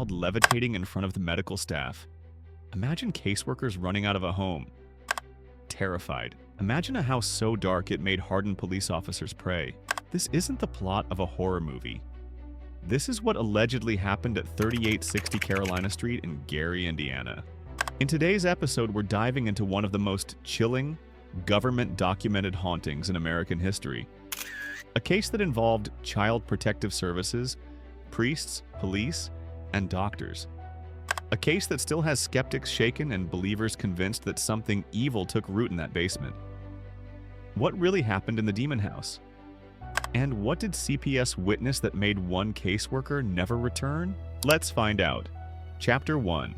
child levitating in front of the medical staff. Imagine caseworkers running out of a home, terrified. Imagine a house so dark it made hardened police officers pray. This isn't the plot of a horror movie. This is what allegedly happened at 3860 Carolina Street in Gary, Indiana. In today's episode, we're diving into one of the most chilling, government-documented hauntings in American history. A case that involved Child Protective Services, priests, police, and doctors. A case that still has skeptics shaken and believers convinced that something evil took root in that basement. What really happened in the demon house? And what did CPS witness that made one caseworker never return? Let's find out. Chapter 1.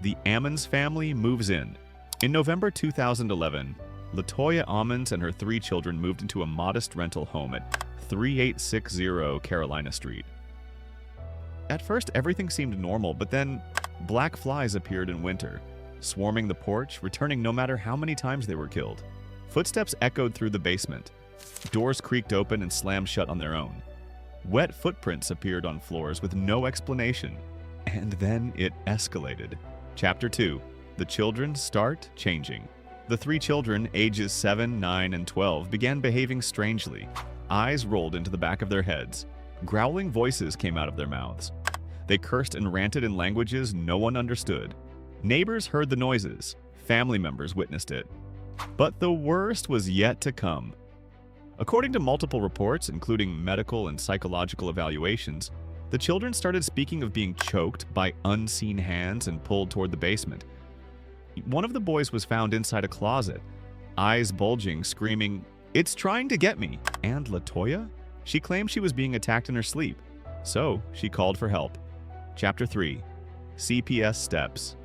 The Ammons family moves in. In November 2011, Latoya Ammons and her 3 children moved into a modest rental home at 3860 Carolina Street. At first, everything seemed normal, but then black flies appeared in winter, swarming the porch, returning no matter how many times they were killed. Footsteps echoed through the basement. Doors creaked open and slammed shut on their own. Wet footprints appeared on floors with no explanation. And then it escalated. Chapter 2. The children start changing. The 3 children, ages 7, 9, and 12, began behaving strangely. Eyes rolled into the back of their heads. Growling voices came out of their mouths. They cursed and ranted in languages no one understood. Neighbors heard the noises. Family members witnessed it. But the worst was yet to come. According to multiple reports, including medical and psychological evaluations, the children started speaking of being choked by unseen hands and pulled toward the basement. One of the boys was found inside a closet, eyes bulging, screaming, "It's trying to get me!" And Latoya? She claimed she was being attacked in her sleep, so she called for help. Chapter 3. CPS Steps.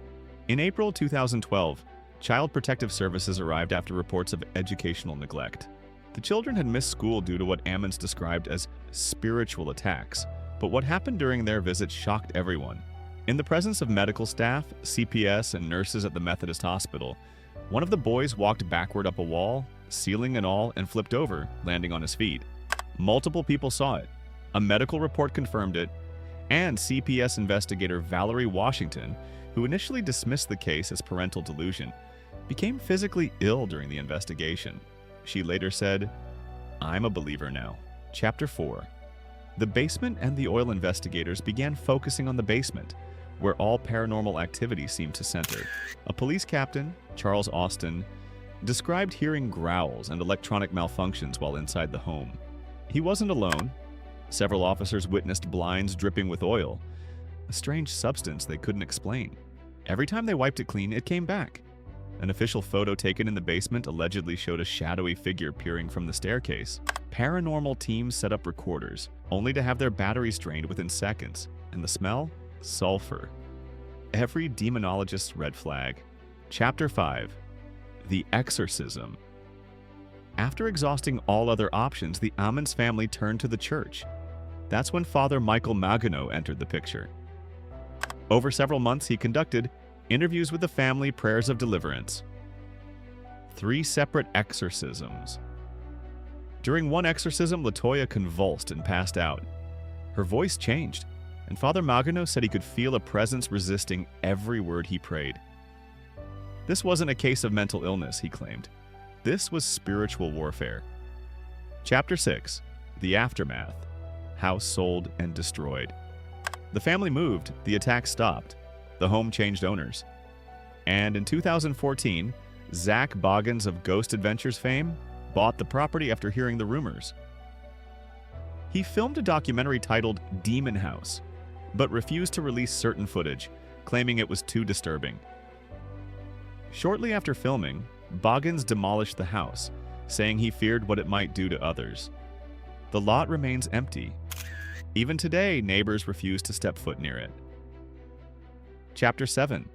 In April 2012, Child Protective Services arrived after reports of educational neglect. The children had missed school due to what Ammons described as spiritual attacks, but what happened during their visit shocked everyone. In the presence of medical staff, CPS, and nurses at the Methodist Hospital, one of the boys walked backward up a wall, ceiling and all, and flipped over, landing on his feet. Multiple people saw it. A medical report confirmed it, and CPS investigator Valerie Washington, who initially dismissed the case as parental delusion, became physically ill during the investigation. She later said, "I'm a believer now." Chapter 4. The basement and the oil investigators began focusing on the basement, where all paranormal activity seemed to center. A police captain, Charles Austin, described hearing growls and electronic malfunctions while inside the home. He wasn't alone. Several officers witnessed blinds dripping with oil, a strange substance they couldn't explain. Every time they wiped it clean, it came back. An official photo taken in the basement allegedly showed a shadowy figure peering from the staircase. Paranormal teams set up recorders, only to have their batteries drained within seconds. And the smell? Sulfur. Every demonologist's red flag. Chapter 5. The Exorcism. After exhausting all other options, the Ammons family turned to the church. That's when Father Michael Magano entered the picture. Over several months, he conducted interviews with the family, prayers of deliverance. 3 separate exorcisms. During one exorcism, Latoya convulsed and passed out. Her voice changed, and Father Magano said he could feel a presence resisting every word he prayed. This wasn't a case of mental illness, he claimed. This was spiritual warfare. Chapter 6. The Aftermath. House sold and destroyed. The family moved, the attack stopped, the home changed owners. And in 2014, Zak Bagans of Ghostadventures fame bought the property after hearing the rumors. He filmed a documentary titled Demon House, but refused to release certain footage, claiming it was too disturbing. Shortly after filming, Bagans demolished the house, saying he feared what it might do to others. The lot remains empty. Even today, neighbors refuse to step foot near it. Chapter 7.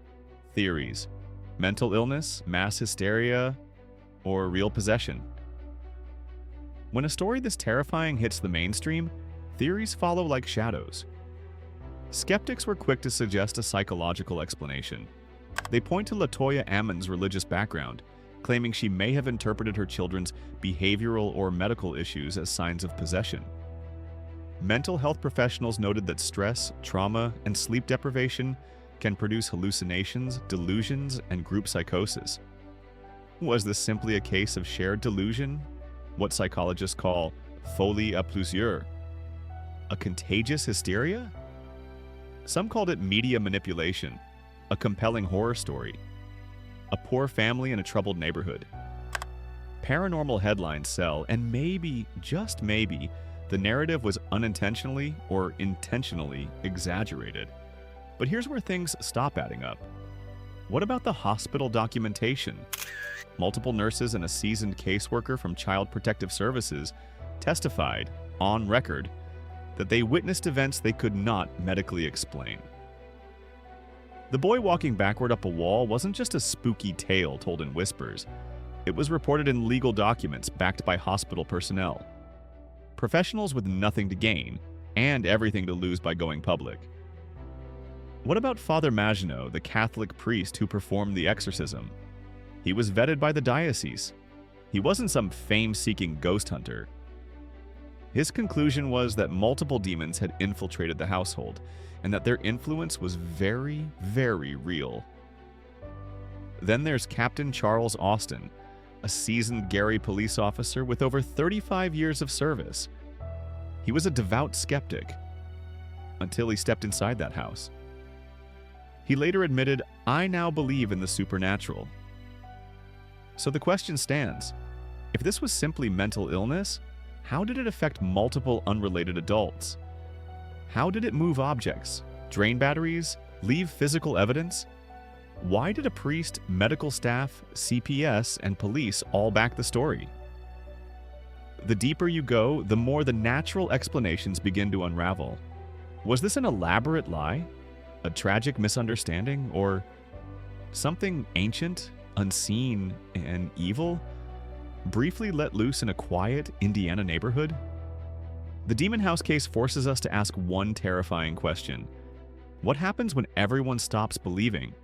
Theories. Mental illness, mass hysteria, or real possession. When a story this terrifying hits the mainstream, theories follow like shadows. Skeptics were quick to suggest a psychological explanation. They point to Latoya Ammons' religious background, claiming she may have interpreted her children's behavioral or medical issues as signs of possession. mental health professionals noted that stress, trauma, and sleep deprivation can produce hallucinations, delusions, and group psychosis. Was this simply a case of shared delusion? What psychologists call folie à plusieurs? A contagious hysteria? Some called it media manipulation, a compelling horror story, a poor family in a troubled neighborhood. Paranormal headlines sell, and maybe, just maybe, the narrative was unintentionally or intentionally exaggerated. But here's where things stop adding up. What about the hospital documentation? Multiple nurses and a seasoned caseworker from Child Protective Services testified, on record, that they witnessed events they could not medically explain. The boy walking backward up a wall wasn't just a spooky tale told in whispers. It was reported in legal documents backed by hospital personnel. Professionals with nothing to gain and everything to lose by going public. What about Father Maginot, the Catholic priest who performed the exorcism? He was vetted by the diocese. He wasn't some fame-seeking ghost hunter. His conclusion was that multiple demons had infiltrated the household and that their influence was very, very real. Then there's Captain Charles Austin, a seasoned Gary police officer with over 35 years of service. He was a devout skeptic until he stepped inside that house. He later admitted, "I now believe in the supernatural." So the question stands, if this was simply mental illness, how did it affect multiple unrelated adults? How did it move objects, drain batteries, leave physical evidence? Why did a priest, medical staff, CPS, and police all back the story? The deeper you go, the more the natural explanations begin to unravel. Was this an elaborate lie? A tragic misunderstanding? Or something ancient, unseen, and evil, briefly let loose in a quiet Indiana neighborhood? The Demon House case forces us to ask one terrifying question. What happens when everyone stops believing?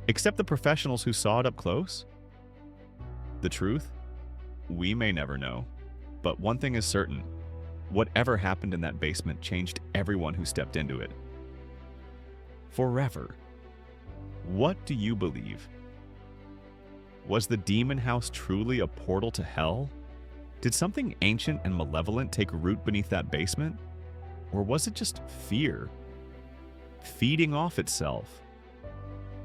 Except the professionals who saw it up close? The truth? We may never know. But one thing is certain. Whatever happened in that basement changed everyone who stepped into it. Forever. What do you believe? Was the Demon House truly a portal to hell? Did something ancient and malevolent take root beneath that basement? Or was it just fear, feeding off itself?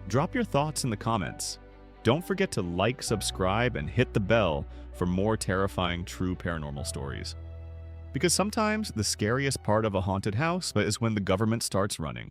Drop your thoughts in the comments. Don't forget to like, subscribe, and hit the bell for more terrifying true paranormal stories. Because sometimes the scariest part of a haunted house is when the government starts running.